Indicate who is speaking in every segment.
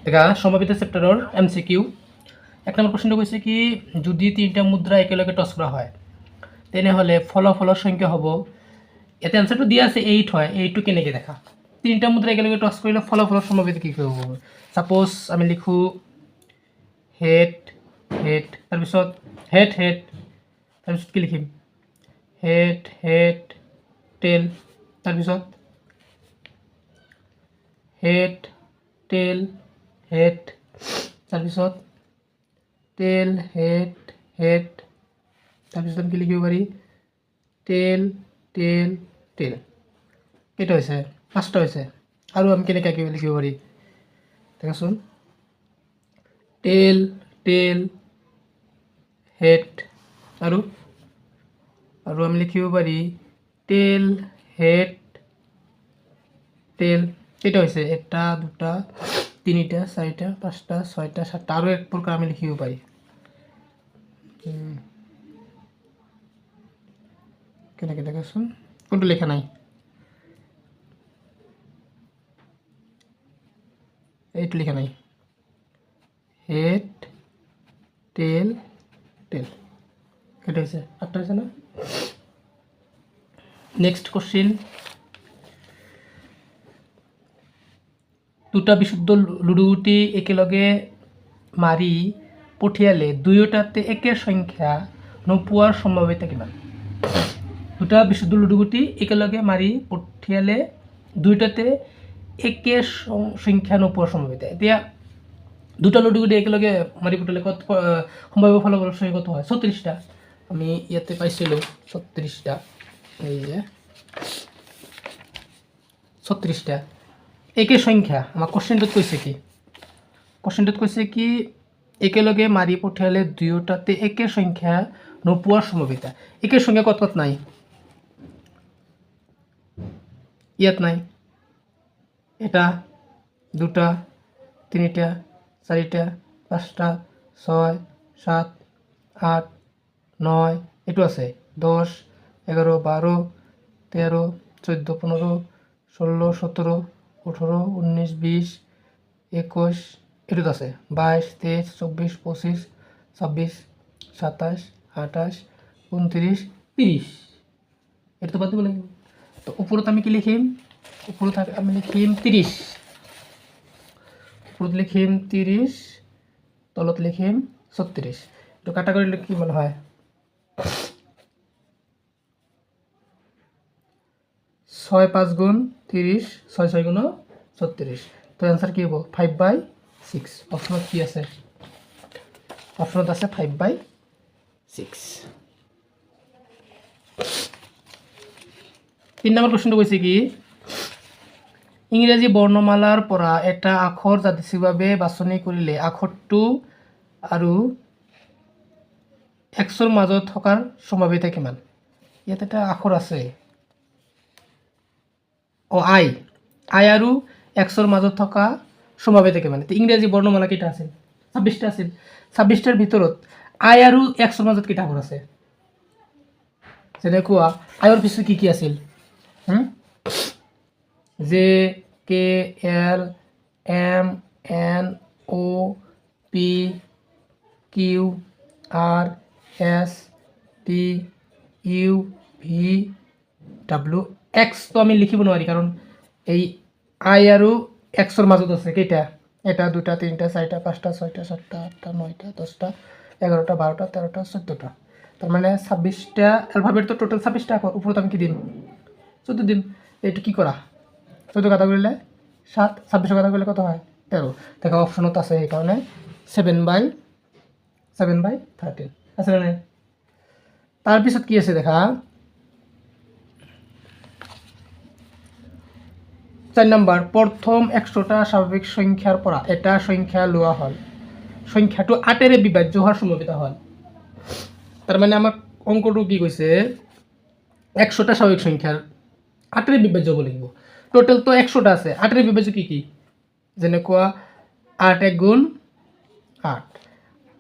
Speaker 1: দেখা সম্ভাৱিত চেপ্টাৰৰ MCQ। 1 number প্ৰশ্নটো কৈছে কি যদি 3টা মুদ্ৰা একেলগে টছ কৰা হয় তেনেহ'লে ফলাফলৰ সংখ্যা হ'ব, ইয়াতে এনচাৰটো দিয়া আছে 8 হয়, 8টো কেনেকৈ দেখা? 3টা মুদ্ৰা একেলগে টছ কৰিলে ফলাফলৰ সম্ভাৱিত কি হ'ব? সাপোজ আমি লিখোঁ হেড হেড, তাৰপিছত হেড হেড, তাৰপিছত কি লিখিম হেড হেড টেল, তাৰপিছত হেড টেল হেড, তাৰপিছত টেল হেড হেড, তাৰপিছত আমি কি লিখিব পাৰি টেল টেল টেল। কেইটা হৈছে? 5টা হৈছে। আৰু আমি কেনেকৈ লিখিব পাৰি দেখাচোন, টেল টেল হেড, আৰু আমি লিখিব পাৰি টেল হেড টেল। কেইটা হৈছে? 1টা 2টা 3টা 4টা 5টা 6টা 7টা, আৰু এক প্ৰকাৰ আমি লিখিব পাৰি কেনেকৈ দেখাচোন, কোনটো লেখা নাই, এইটো লেখা নাই, হেড টেল টেল। কেইটা হৈছে? 8টা হৈছে না? নেক্সট কোশ্চিন, 2টা বিশুদ্ধ লুডুগুটি একেলগে মাৰি পঠিয়ালে দুয়োটাতে একে সংখ্যা নোপোৱাৰ সম্ভাৱিতা কিমান? 2টা বিশুদ্ধ লুডুগুটি একেলগে মাৰি পঠিয়ালে দুয়োটাতে একে সংখ্যা নোপোৱাৰ সম্ভাৱিতা। এতিয়া 2টা লুডুগুটি একেলগে মাৰি পঠিয়ালে কত সম্ভাৱ্য ফলাফলৰ সংখ্যা কত হয়? 36টা। আমি ইয়াতে পাইছিলোঁ 36টা, এই যে 36টা একে সংখ্যা। আমাৰ কোশ্চেনটোত কৈছে কি? কোশ্চেনটোত কৈছে কি একেলগে মাৰি পঠিয়ালে দুয়োটাতে একে সংখ্যা নোপোৱাৰ সম্ভাৱিতা। একে সংখ্যা কত কত নাই? ইয়াত নাই, 1টা 2টা 3টা 4টা 5টা 6 7 8 9, এইটো আছে 10 11 12 13 14 15 16 17 18 19 20 21, এইটোত আছে 22 23 24 25 26 27 28 29 30, এইটো বাদ দিব লাগিব। তো ওপৰত আমি কি লিখিম? ওপৰত আমি লিখিম 30, ওপৰত লিখিম 30, তলত লিখিম 36। তো কাটা কৰিলে কিমান হয়? 6 5 গুণ 30, 6 6 গুণ 36। তো এনসার কি হ'ব? 5/6। অপশনত কি আছে? অপশনত আছে 5/6। 3 নম্বৰ প্ৰশ্নটো কৈছে কি ইংৰাজী বৰ্ণমালাৰ পৰা এটা আখৰ যাদৃচ্ছিকভাৱে বাছনি কৰিলে আখৰটো আৰু এক্সৰ মাজত থকাৰ সম্ভাৱিতা কিমান? ইয়াত এটা আখৰ আছে আই, আই আৰু এক্সৰ মাজত থকা সম্ভাৱিতা কিমান? ইংৰাজী বৰ্ণমালা কেইটা আছিল? 26টা আছিল। 26টাৰ ভিতৰত আই আৰু এক্সৰ মাজত কেইটা আখৰ আছে? যেনেকুৱা আইৰ পিছত কি কি আছিল? J K L M N O' P Q R S T U V W X. তো আমি লিখিব নোৱাৰি কাৰণ এই আই আৰু এক্সৰ মাজত আছে কেইটা? 1টা 2টা 3টা 4টা 5টা 6টা 7টা 8টা 9টা 10টা 11টা 12টা 13টা 14টা, তার মানে 26টা অ্যালফাবেট। তো টোটাল 26টা আখর। উপরত আমি কি দিম? 14 দিম। এইটো কি করা? 14 কাটা কৰিলে 7, 26 কাটা কৰিলে কত হয়? 13। দেখা অপশনত আছে, সেইকাৰণে 7/13 আছে না? তাৰপিছত কি আছে দেখা 4 নম্বৰ, প্ৰথম 100টা স্বাভাৱিক সংখ্যাৰ পৰা এটা সংখ্যা লোৱা হ'ল, সংখ্যাটো 8ৰে বিভাজ্য হোৱাৰ সম্ভাৱিতা হ'ল। তাৰ মানে আমাক অংকটো কি কৈছে 100টা স্বাভাৱিক সংখ্যাৰ 8ৰে বিভাজ্য হ'ব লাগিব। টোটেল তো 100টা আছে, 8ৰে বিভাজ্য কি কি? যেনেকুৱা 8 1 গুণ 8,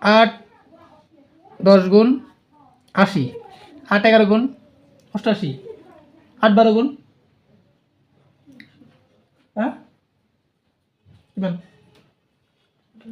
Speaker 1: 8 10 গুণ 80, 8 11 গুণ 88, 8 12 গুণ কিমান? 96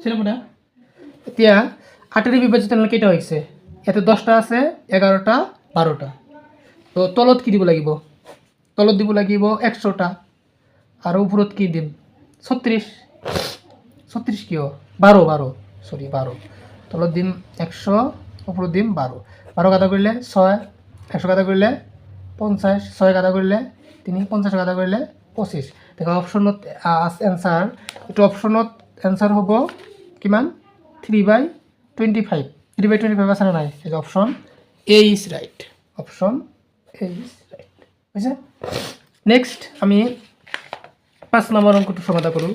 Speaker 1: 96 না এতিয়া 8 বিভাজিত নহ'লে কেইটা হৈছে ইয়াতে 10টা আছে 11টা 12টা তো তলত কি দিব লাগিব তলত দিব লাগিব 100টা আর উপরত কি দিম 36 36 কিয় 12 সরি 12 তলত দিম 100 উপরত দিম 12 12 কাটা করলে 6 100 কাটা করলে 50 6 কাটা করলে 3 50 কাটা করলে 25 দেখো অপশনত অ্যান্সার এটা অপশনত অ্যান্সার হ'ব কিমান 3/25 3/25 আছে না নাই এই option A is right option A is right বুঝছে নেক্সট আমি 5 নম্বর অঙ্কটি সমাধান করব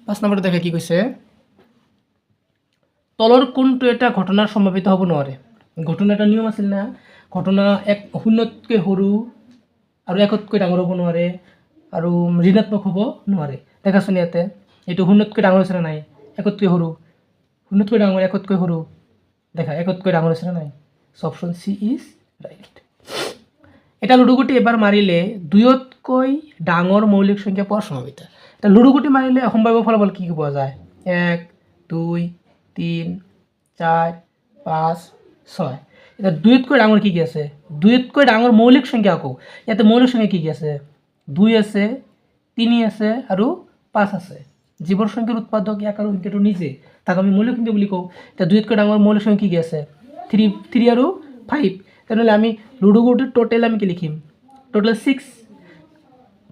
Speaker 1: 5 নম্বরে দেখে কি কইছে তলৰ কোনটো এটা ঘটনাৰ সম্ভাৱিত হ'ব নোৱাৰে ঘটনা এটা নিয়ম আছিল না ঘটনা এক শূন্যতকৈ সৰু আৰু একতকৈ ডাঙৰ হ'ব নোৱাৰে আৰু ঋণাত্মক হ'ব নোৱাৰে দেখাচোন ইয়াতে এইটো শূন্যতকৈ ডাঙৰ হৈছে নাই একতকৈ সৰু শূন্যতকৈ ডাঙৰ একতকৈ সৰু দেখা একতকৈ ডাঙৰ হৈছে নাই so option C is right এটা লুডুগুটি এবাৰ মাৰিলে দুইতকৈ ডাঙৰ মৌলিক সংখ্যা পোৱাৰ সম্ভাৱিতা এটা লুডুগুটি মাৰিলে সম্ভাৱ্য ফলাফল কি পোৱা যায় 1 2 3 4 5 6 এটা দুইতকৈ ডাঙৰ কি আছে দুইতকৈ ডাঙৰ মৌলিক সংখ্যা আকৌ ইয়াতে মৌলিক সংখ্যা কি আছে 2 আছে 3 আছে আৰু 5 আছে জীৱৰ সংখ্যাৰ উৎপাদক এক আৰু সংখ্যাটো নিজে তাক আমি মৌলিক সংখ্যা বুলি কওঁ এটা দুইতকৈ ডাঙৰ মৌলিক সংখ্যা কি আছে 3 আৰু 5 তেনেহ'লে আমি লুডুগুটিৰ টোটাল আমি কি লিখিম টোটাল 6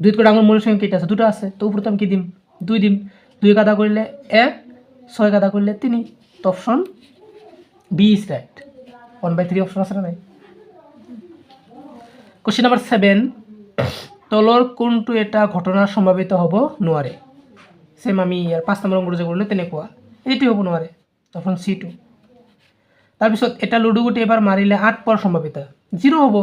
Speaker 1: দুইতকৈ ডাঙৰ মৌলিক সংখ্যা কেইটা আছে দুটা আছে তো ওপৰত আমি কি দিম 2 দিম 2 কাটা কৰিলে 1 6 কাটা কৰিলে 3 তো option B is right 1/3 option আছে না নাই কোশ্চেন নাম্বার 7 তলৰ কোনটো এটা ঘটনাৰ সম্ভাৱিত হ'ব নোৱাৰে সেম আমি ইয়াৰ 5 নম্বৰ অংকটো যে কৰিলে তেনেকুৱা এইটো হ'ব নোৱাৰে অপশন সি টু তাৰপিছত এটা লুডুগুটি এবাৰ মাৰিলে 8 পোৱাৰ সম্ভাৱিতা 0 হ'ব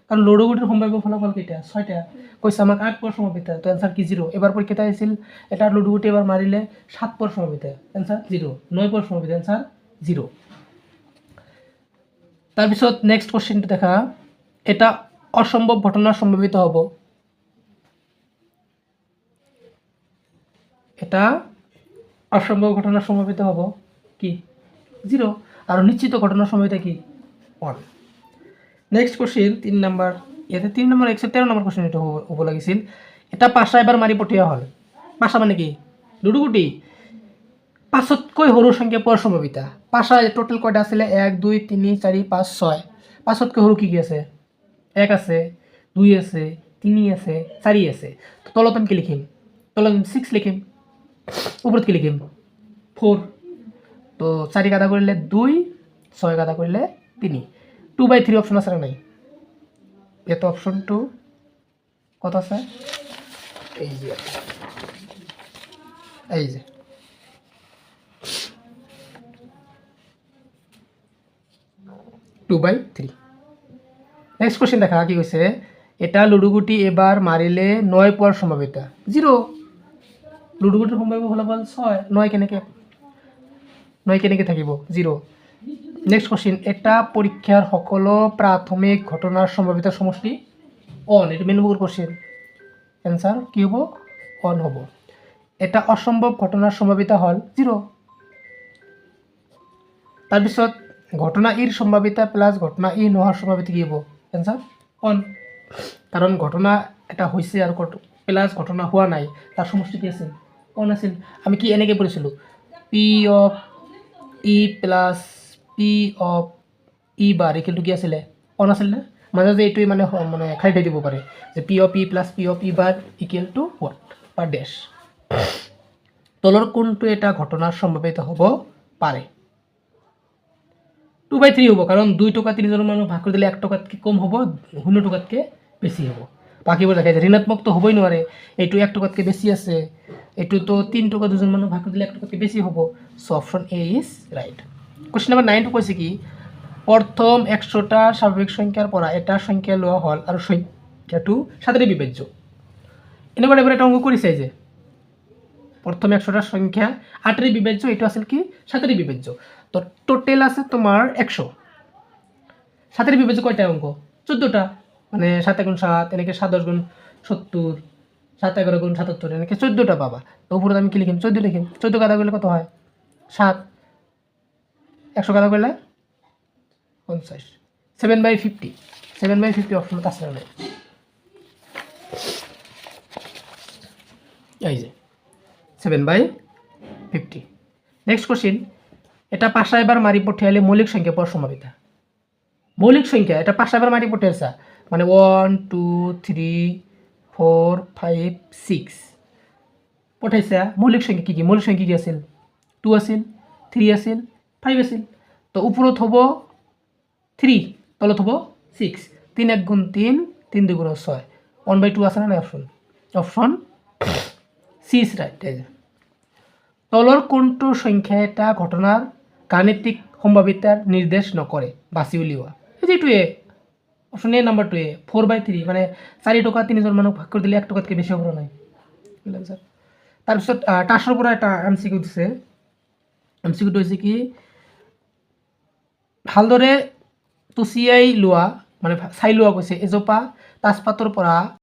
Speaker 1: কাৰণ লুডুগুটিৰ সম্ভাৱ্য ফলাফল কেইটা 6টা কৈছে আমাক 8 পোৱাৰ সম্ভাৱিতা তো অ্যান্সার কি 0 এবাৰ পৰীক্ষাত আহিছিল এটা লুডুগুটি এবাৰ মাৰিলে 7 পোৱাৰ সম্ভাৱিতা অ্যান্সার 0 9 পোৱাৰ সম্ভাৱিতা অ্যান্সার 0 তাৰপিছত নেক্সট কোশ্চেনটো দেখা এটা অসম্ভৱ ঘটনাৰ সম্ভাৱিত হ'ব এটা অসম্ভৱ ঘটনাৰ সম্ভাৱিত হ'ব কি 0 আর নিশ্চিত ঘটনার সময়টা কি 1 নেক্সট কোশ্চেন 3 নাম্বার ইয়াতে 3 নাম্বার 113 নাম্বার কোশ্চেন এটা হ'ব লাগিছিল এটা পাঁচটা এবাৰ মাৰি পঠিয়া হ'ল পাঁচটা মানে কি লুডুগুটি পাঁচতকৈ সৰু সংখ্যা পোৱাৰ সম্ভাৱিতা পাঁচটা টোটাল কয়টা আছিলে 1 2 3 4 5 6 পাঁচতকৈ সৰু কি কি আছে 1 আছে 2 আছে 3 আছে 4 আছে তো তলত আমি কি লিখিম তলত 6 লিখিম উপৰত কি লিখিম 4 তো 4 কাটা করলে 2 6 কাটা করলে 3 2/3 অপশন আছে না নাই এটা অপশন 2 কত আছে এই যে 2/3 নেক্সট কোশ্চেন দেখা কি কইছে এটা লুডুগুটি এবাৰ মাৰিলে 9 পোৱাৰ সম্ভাৱিতা 0 লুডুগুটিৰ সম্ভাৱ্য ফলাফল 6 9 কেনেকৈ থাকিব 0 নেক্সট কোশ্চেন এটা পৰীক্ষাৰ সকলো প্ৰাথমিক ঘটনাৰ সম্ভাৱিত সমষ্টি অন এটা মেন বুকৰ কোশ্চেন অ্যান্সার কি হ'ব অন হ'ব এটা অসম্ভৱ ঘটনাৰ সম্ভাৱিতা হ'ল 0 তাৰপিছত ঘটনা ইৰ সম্ভাৱিতা প্লাস ঘটনা ই নোহোৱাৰ সম্ভাৱিতা কি হ'ব অ্যান্সার অন কাৰণ ঘটনা এটা হৈছে আৰু প্লাস ঘটনা হোৱা নাই তাৰ সমষ্টি কি আছিল অন আছিল আমি কি এনেকৈ পঢ়িছিলোঁ P of E plus P of E bar equal to কি আছিলে অন আছিল না মাজে মাজে এইটোৱে মানে মানে খাই থৈ দিব পাৰে যে P of E plus P of E bar equal to what বা ডেছ তলৰ কোনটো এটা ঘটনাৰ সম্ভাৱিত হ'ব পাৰে 2/3 হ'ব কাৰণ 2 টকা 3 জন মানুহ ভাগ কৰি দিলে 1 টকাতকৈ কম হ'ব 0 টকাতকৈ বেছি হ'ব বাকিবোৰ দেখাই যায় ঋণাত্মক তো হ'বই নোৱাৰে এইটো 1 টকাতকৈ বেছি আছে এইটো তো 3 টকা দুজন মানুহ ভাগ কৰি দিলে 1 টকাতকৈ বেছি হ'ব so option A is right question number 9 কৈছে কি প্রথম 100টা স্বাভাবিক সংখ্যার পৰা এটা সংখ্যা লোৱা হ'ল আৰু সংখ্যাটো 7 বিভাজ্য এনেকুৱা টাইপৰ এটা অংক কৰিছে যে প্রথম 100টা সংখ্যা 8 বিভাজ্য, এটা আসলে কি 7 বিভাজ্য। তো টোটাল আছে তোমার 100। 7 বিভাজ্য কয়টা অঙ্ক? 14টা। মানে 7 গুণ 7, এনেকে 7 10 গুণ 70, 7 11 গুণ 77, এনেকে 14টা পাবা। তো উপরে আমি কি লিখিম? 14 লিখিম। 14 কাদা করলে কত হয়? 7। 100 কাদা করলে 50। 7/50। 7/50 অপশন আছে না? এই যে 7/50। নেক্সট কোশ্চিন, এটা 5 এবার মারি পঠিয়ালে মৌলিক সংখ্যা পর সমাপিতা। মৌলিক সংখ্যা এটা 5 এবার মারি পঠিয়াছে, মানে 1 2 3 4 5 6 পঠাইছে। মৌলিক সংখ্যা কি কি? মৌলিক সংখ্যা কি আছিল? 2 আছিল, 3 আছিল, 5 আছিল। তো উপরত হব 3, তলত হব 6। 3 1 গুণ 3, 3 2 গুণ 6। 1/2 আছে না option? Option C is right. তলৰ কোনটো সংখ্যা এটা ঘটনাৰ গাণিতিক সম্ভাৱিতাৰ নিৰ্দেশ নকৰে? বাছি উলিওৱা। এই যে 2A, option A number 2A, 4/3, মানে 4 টকা 3জন মানুহ ভাগ কৰি দিলে 1 টকাতকৈ বেছি হ'ব নাই। তাৰপিছত টাছৰ পৰা এটা MCQ দিছে। MCQটো হৈছে কি, ভালদৰে তুচিয়াই লোৱা, মানে চাই লোৱা কৈছে, এজোপা তাজপাতৰ পৰা